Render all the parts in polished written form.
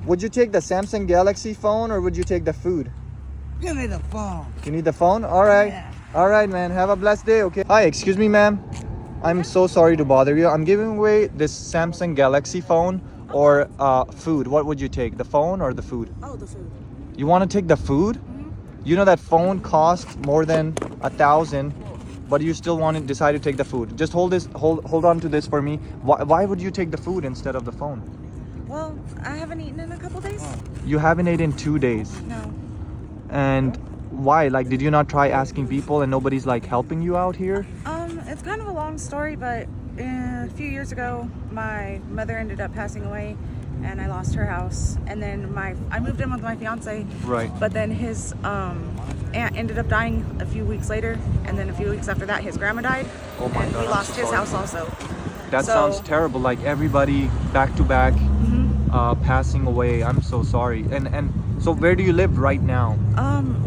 Would you take the Samsung Galaxy phone or would you take the food? Give me the phone. You need the phone? All right. Yeah. All right, man. Have a blessed day, okay? Hi, excuse me, ma'am. I'm so sorry to bother you. I'm giving away this Samsung Galaxy phone or food. What would you take? The phone or the food? Oh, the food. You want to take the food? Mm-hmm. You know that phone costs more than 1,000, but you still want to decide to take the food. Just hold this. Hold on to this for me. Why would you take the food instead of the phone? Well, I haven't eaten in a couple days. You haven't eaten in 2 days. No. And why? Like, did you not try asking people and nobody's like helping you out here? It's kind of a long story, but a few years ago, my mother ended up passing away, and I lost her house. And then I moved in with my fiance. Right. But then his aunt ended up dying a few weeks later, and then a few weeks after that, his grandma died. Oh my and God, he I'm lost so his sorry. house also. That So- sounds terrible. Like everybody back to back passing away. I'm so sorry. And so where do you live right now?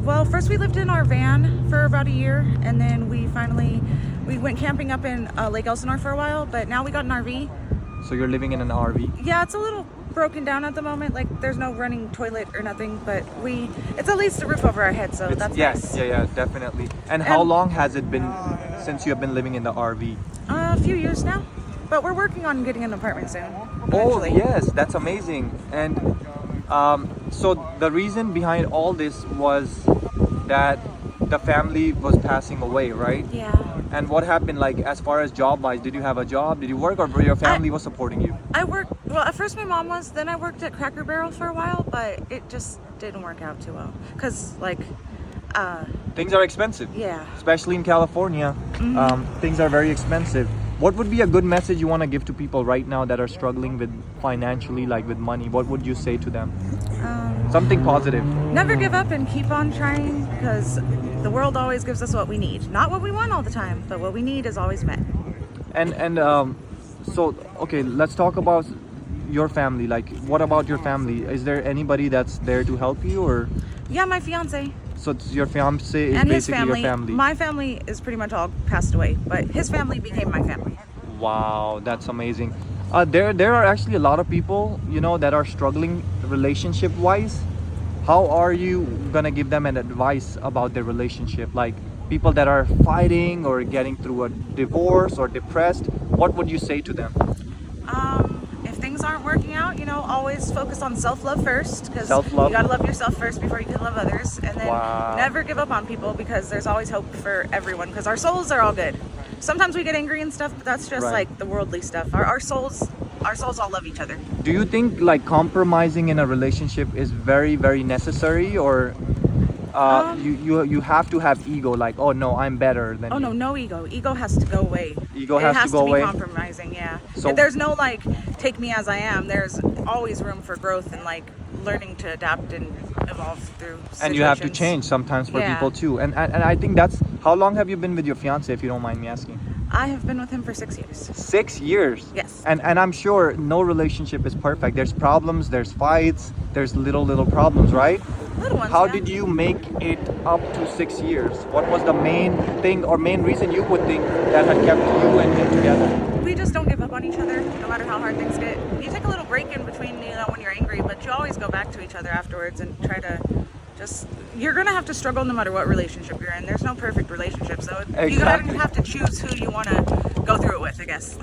Well, first we lived in our van for about a year, and then we went camping up in Lake Elsinore for a while, but now we got an RV. So you're living in an RV? Yeah, it's a little broken down at the moment. Like, there's no running toilet or nothing, but it's at least a roof over our head, so that's nice. Yeah, definitely. And how long has it been since you have been living in the RV? A few years now, but we're working on getting an apartment soon. Oh, eventually. yes, that's amazing. And so the reason behind all this was that the family was passing away, right? Yeah. And what happened, like, as far as job-wise? Did you have a job? Did you work, or your family was supporting you? I worked, well, at first my mom was, then I worked at Cracker Barrel for a while, but it just didn't work out too well. Because, like, Things are expensive. yeah. Especially in California. Things are very expensive. What would be a good message you want to give to people right now that are struggling with financially, like with money? What would you say to them? Something positive. Never give up and keep on trying, because the world always gives us what we need. Not what we want all the time, but what we need is always met. And so, okay, let's talk about your family. Like, what about your family? Is there anybody that's there to help you, or? Yeah, my fiance So it's your fiance is and his basically family. your family. My family is pretty much all passed away, but his family became my family. Wow, that's amazing. There are actually a lot of people, you know, that are struggling relationship wise. How are you gonna give them an advice about their relationship? Like people that are fighting or getting through a divorce or depressed, what would you say to them? If things aren't working out, always focus on self-love first, because Self-love. you gotta love yourself first before you can love others, and then Wow. never give up on people, because there's always hope for everyone, because our souls are all good. Sometimes we get angry and stuff, but that's just Right. like the worldly stuff. Our souls all love each other. Do you think like compromising in a relationship is very, very necessary, or you have to have ego, like, oh no, I'm better than Oh you? no ego. Ego has to go away. Ego it has to has go be away? compromising, yeah. So- If there's no like take me as I am, there's always room for growth and like learning to adapt and evolve through situations. And you have to change sometimes for Yeah. people too. And I think that's, how long have you been with your fiance, if you don't mind me asking? I have been with him for 6 years. 6 years. Yes. And I'm sure no relationship is perfect. There's problems, there's fights, there's little problems, right? Little ones. How yeah. did you make it up to 6 years? What was the main thing or main reason you would think that had kept you and him together? We just don't give up on each other, no matter how hard things get. You take a little break in between, when you're angry, but you always go back to each other afterwards and try to you're gonna have to struggle no matter what relationship you're in. There's no perfect relationship, so Exactly. you gotta have to choose who you want to go through it with, I guess.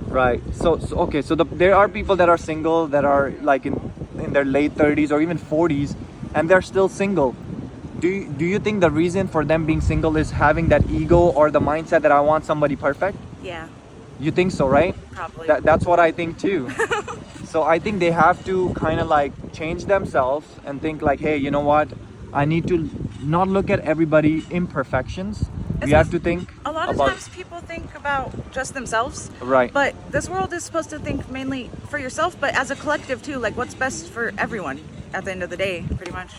Right. So okay. So there are people that are single that are like in their late 30s or even 40s, and they're still single. Do you think the reason for them being single is having that ego or the mindset that I want somebody perfect? Yeah, You think so, right? probably. That's what I think too. So I think they have to kind of like change themselves and think like, hey, you know what? I need to not look at everybody imperfections. It's We have to think A lot of about, times people think about just themselves, right. but this world is supposed to think mainly for yourself, but as a collective too, like what's best for everyone at the end of the day, pretty much.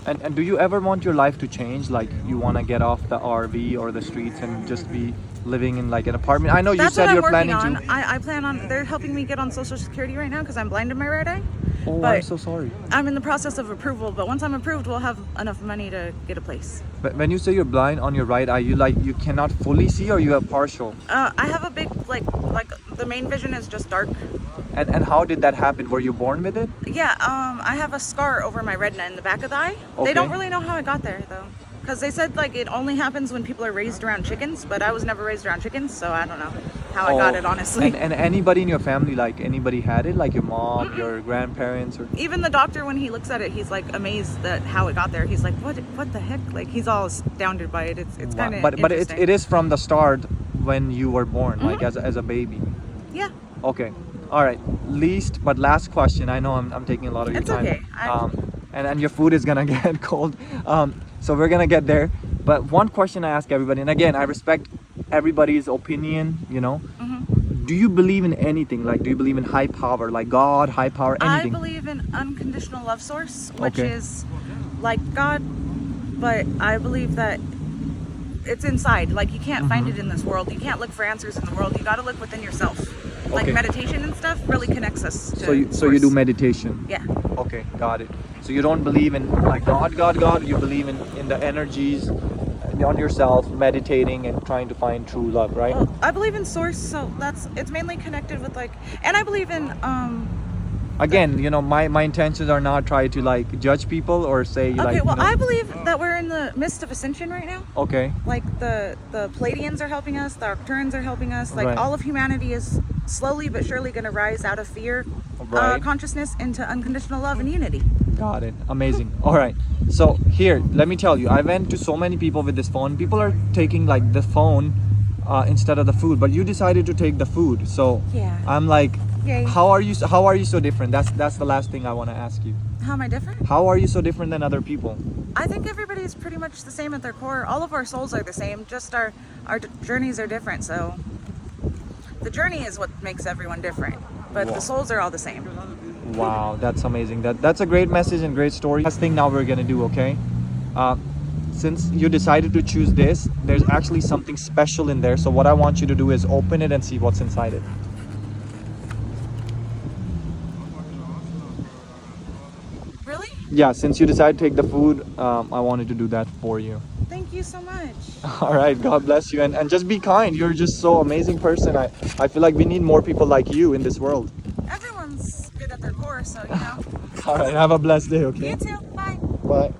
And do you ever want your life to change? Like you want to get off the RV or the streets and just be living in like an apartment? I know you That's said what I'm you're working planning on. to. I plan on, they're helping me get on Social Security right now because I'm blind in my right eye. Oh, but I'm so sorry. I'm in the process of approval, but once I'm approved, we'll have enough money to get a place. But when you say you're blind on your right eye, you like you cannot fully see, or you have partial? I have a big like the main vision is just dark. And how did that happen? Were you born with it? Yeah, I have a scar over my retina in the back of the eye. Okay. They don't really know how it got there though, because they said like it only happens when people are raised around chickens, but I was never raised around chickens, so I don't know how I got it honestly. And anybody in your family, like anybody had it, like your mom, your grandparents, or? Even the doctor, when he looks at it, he's like amazed at how it got there. He's like, what the heck? Like he's all astounded by it. It's Wow. kind of But interesting. it is from the start when you were born, like as a baby. Yeah. Okay. All right. Least but last question. I know I'm taking a lot of your It's time. okay. And your food is gonna get cold. So we're gonna get there. But one question I ask everybody, and again, I respect everybody's opinion. You know. Do you believe in anything? Like, do you believe in high power, like God, high power, anything? I believe in unconditional love source, which Okay. is like God, but I believe that it's inside. Like you can't find it in this world. You can't look for answers in the world. You got to look within yourself. Like Okay. meditation and stuff really connects us to So you source. do meditation. Yeah. Okay, got it. So you don't believe in like God. You believe in the energies, on yourself, meditating and trying to find true love, right? Well, I believe in source, so it's mainly connected with like, and I believe in Again, you know, my intentions are not try to like judge people or say okay, like. well, you know, I believe that we're in the midst of ascension right now. okay. Like the Palladians are helping us, the Arcturians are helping us. Like Right. all of humanity is slowly but surely going to rise out of fear, Right. consciousness into unconditional love and unity. Got it. Amazing. All right. So here, let me tell you, I went to so many people with this phone. People are taking like the phone instead of the food, but you decided to take the food. So Yeah. I'm like, Yay. how are you so different? That's the last thing I want to ask you. How am I different? How are you so different than other people? I think everybody is pretty much the same at their core. All of our souls are the same, just our journeys are different. So the journey is what makes everyone different, but Wow. the souls are all the same. Wow, that's amazing. That's a great message and great story. Last thing now we're gonna do, okay? Since you decided to choose this, there's actually something special in there. So what I want you to do is open it and see what's inside it. Really? Yeah, since you decided to take the food, I wanted to do that for you. Thank you so much. All right, God bless you, and just be kind. You're just so amazing person. I feel like we need more people like you in this world. Everyone's good at their core, so you know. All right, have a blessed day, okay? You too. Bye. Bye.